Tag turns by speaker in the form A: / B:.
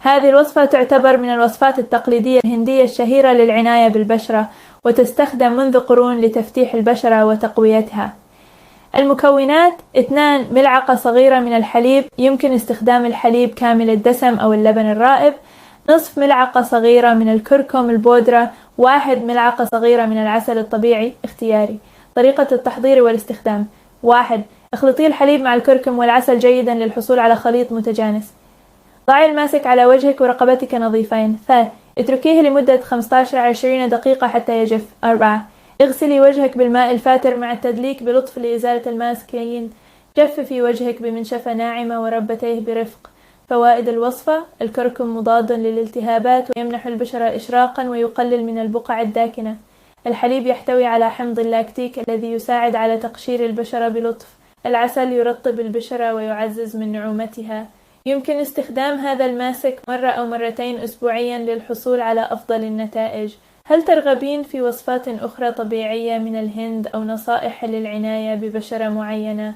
A: هذه الوصفة تعتبر من الوصفات التقليدية الهندية الشهيرة للعناية بالبشرة، وتستخدم منذ قرون لتفتيح البشرة وتقويتها. المكونات: 2 ملعقة صغيرة من الحليب، يمكن استخدام الحليب كامل الدسم أو اللبن الرائب. نصف ملعقة صغيرة من الكركم البودرة. 1 ملعقة صغيرة من العسل الطبيعي اختياري. طريقة التحضير والاستخدام: 1. اخلطي الحليب مع الكركم والعسل جيدا للحصول على خليط متجانس. ضعي الماسك على وجهك ورقبتك نظيفين. 2. اتركيه لمدة 15-20 دقيقة حتى يجف. 4. اغسلي وجهك بالماء الفاتر مع التدليك بلطف لإزالة الماسكين. جففي وجهك بمنشفة ناعمة وربتيه برفق. فوائد الوصفة: الكركم مضاد للالتهابات ويمنح البشرة إشراقا ويقلل من البقع الداكنة. الحليب يحتوي على حمض اللاكتيك الذي يساعد على تقشير البشرة بلطف. العسل يرطب البشرة ويعزز من نعومتها. يمكن استخدام هذا الماسك مرة أو مرتين أسبوعيا للحصول على أفضل النتائج. هل ترغبين في وصفات أخرى طبيعية من الهند أو نصائح للعناية ببشرة معينة؟